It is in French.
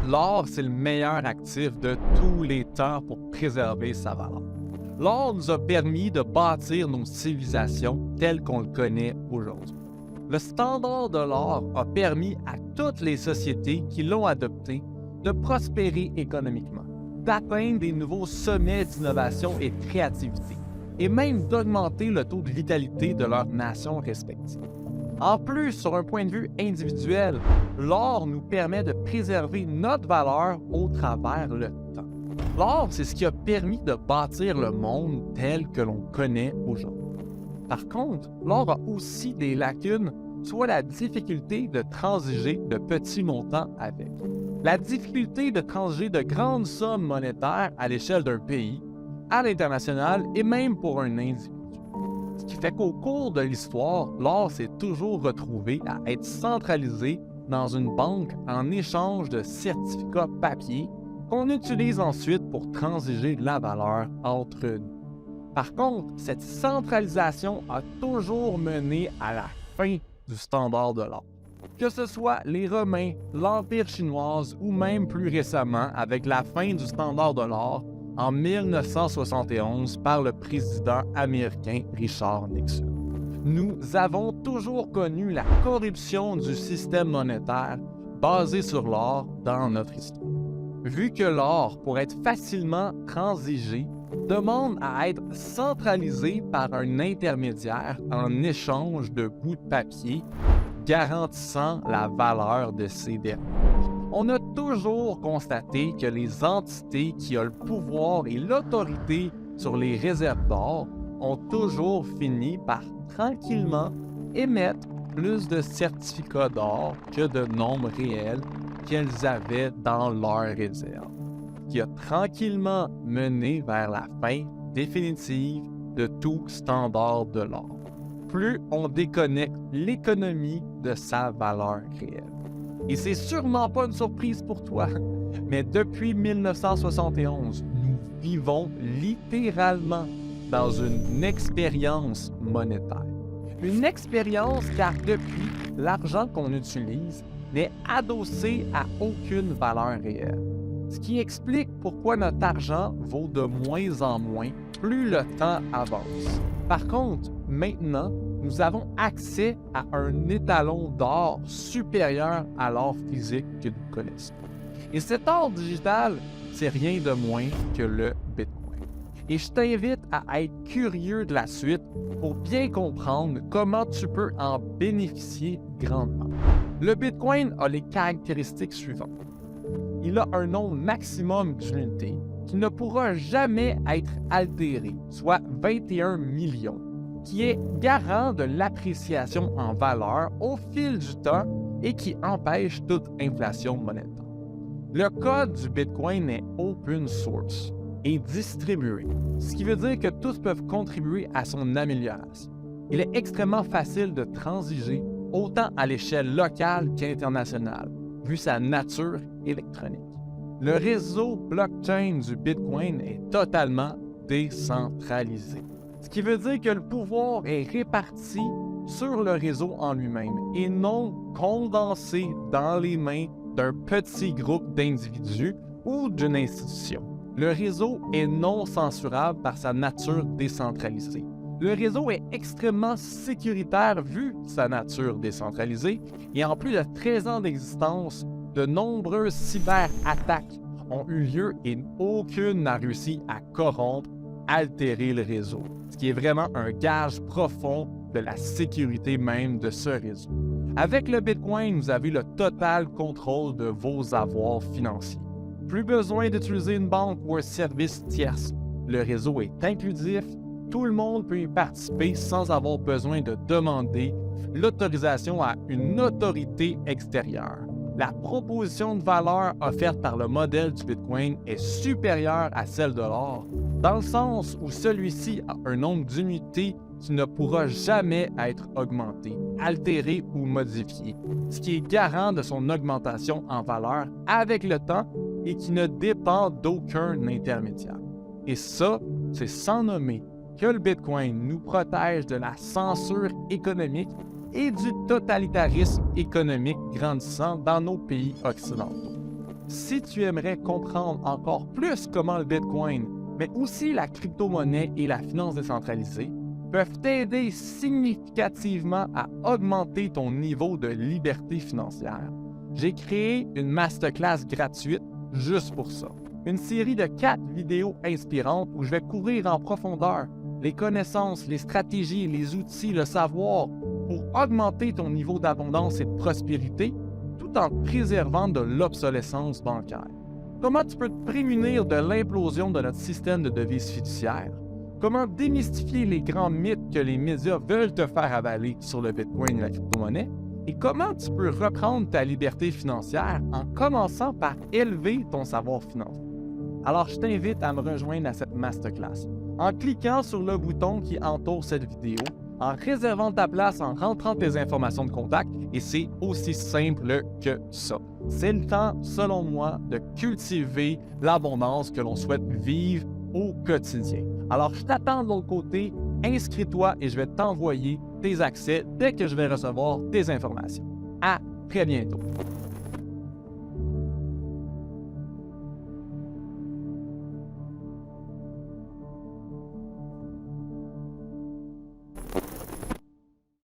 L'or, c'est le meilleur actif de tous les temps pour préserver sa valeur. L'or nous a permis de bâtir nos civilisations telles qu'on le connaît aujourd'hui. Le standard de l'or a permis à toutes les sociétés qui l'ont adopté de prospérer économiquement, d'atteindre des nouveaux sommets d'innovation et de créativité, et même d'augmenter le taux de vitalité de leurs nations respectives. En plus, sur un point de vue individuel, l'or nous permet de préserver notre valeur au travers le temps. L'or, c'est ce qui a permis de bâtir le monde tel que l'on connaît aujourd'hui. Par contre, l'or a aussi des lacunes, soit la difficulté de transiger de petits montants avec. La difficulté de transiger de grandes sommes monétaires à l'échelle d'un pays, à l'international et même pour un individu. Ce qui fait qu'au cours de l'histoire, l'or s'est toujours retrouvé à être centralisé dans une banque en échange de certificats papier qu'on utilise ensuite pour transiger la valeur entre nous. Par contre, cette centralisation a toujours mené à la fin du standard de l'or. Que ce soit les Romains, l'Empire chinois ou même plus récemment avec la fin du standard de l'or en 1971 par le président américain Richard Nixon. Nous avons toujours connu la corruption du système monétaire basé sur l'or dans notre histoire. Vu que l'or, pour être facilement transigé, demande à être centralisé par un intermédiaire en échange de bouts de papier garantissant la valeur de ces derniers. On a toujours constaté que les entités qui ont le pouvoir et l'autorité sur les réserves d'or ont toujours fini par tranquillement émettre plus de certificats d'or que de nombre réel qu'elles avaient dans leurs réserves, qui a tranquillement mené vers la fin définitive de tout standard de l'or. Plus on déconnecte l'économie de sa valeur réelle. Et c'est sûrement pas une surprise pour toi, mais depuis 1971, nous vivons littéralement dans une expérience monétaire. Une expérience car depuis, l'argent qu'on utilise n'est adossé à aucune valeur réelle. Ce qui explique pourquoi notre argent vaut de moins en moins plus le temps avance. Par contre, maintenant, nous avons accès à un étalon d'or supérieur à l'or physique que nous connaissons. Et cet or digital, c'est rien de moins que le Bitcoin. Et je t'invite à être curieux de la suite pour bien comprendre comment tu peux en bénéficier grandement. Le Bitcoin a les caractéristiques suivantes. Il a un nombre maximum d'unités qui ne pourra jamais être altéré, soit 21 millions, qui est garant de l'appréciation en valeur au fil du temps et qui empêche toute inflation monétaire. Le code du Bitcoin est open source et distribué, ce qui veut dire que tous peuvent contribuer à son amélioration. Il est extrêmement facile de transiger autant à l'échelle locale qu'internationale, vu sa nature électronique. Le réseau blockchain du Bitcoin est totalement décentralisé, ce qui veut dire que le pouvoir est réparti sur le réseau en lui-même et non condensé dans les mains d'un petit groupe d'individus ou d'une institution. Le réseau est non censurable par sa nature décentralisée. Le réseau est extrêmement sécuritaire vu sa nature décentralisée et en plus de 13 ans d'existence, de nombreuses cyberattaques ont eu lieu et aucune n'a réussi à corrompre, altérer le réseau, ce qui est vraiment un gage profond de la sécurité même de ce réseau. Avec le Bitcoin, vous avez le total contrôle de vos avoirs financiers. Plus besoin d'utiliser une banque ou un service tierce. Le réseau est inclusif, tout le monde peut y participer sans avoir besoin de demander l'autorisation à une autorité extérieure. La proposition de valeur offerte par le modèle du Bitcoin est supérieure à celle de l'or, dans le sens où celui-ci a un nombre d'unités qui ne pourra jamais être augmenté, altéré ou modifié, ce qui est garant de son augmentation en valeur avec le temps et qui ne dépend d'aucun intermédiaire. Et ça, c'est sans nommer que le Bitcoin nous protège de la censure économique et du totalitarisme économique grandissant dans nos pays occidentaux. si tu aimerais comprendre encore plus comment le Bitcoin, mais aussi la crypto-monnaie et la finance décentralisée, peuvent t'aider significativement à augmenter ton niveau de liberté financière, j'ai créé une masterclass gratuite juste pour ça. Une série de 4 vidéos inspirantes où je vais couvrir en profondeur les connaissances, les stratégies, les outils, le savoir pour augmenter ton niveau d'abondance et de prospérité tout en préservant de l'obsolescence bancaire. Comment tu peux te prémunir de l'implosion de notre système de devises fiduciaires? Comment démystifier les grands mythes que les médias veulent te faire avaler sur le Bitcoin et la crypto-monnaie? Et comment tu peux reprendre ta liberté financière en commençant par élever ton savoir financier? Alors, je t'invite à me rejoindre à cette masterclass en cliquant sur le bouton qui entoure cette vidéo, en réservant ta place, en rentrant tes informations de contact, et c'est aussi simple que ça. C'est le temps, selon moi, de cultiver l'abondance que l'on souhaite vivre au quotidien. Alors, je t'attends de l'autre côté, inscris-toi et je vais t'envoyer tes accès dès que je vais recevoir tes informations. À très bientôt.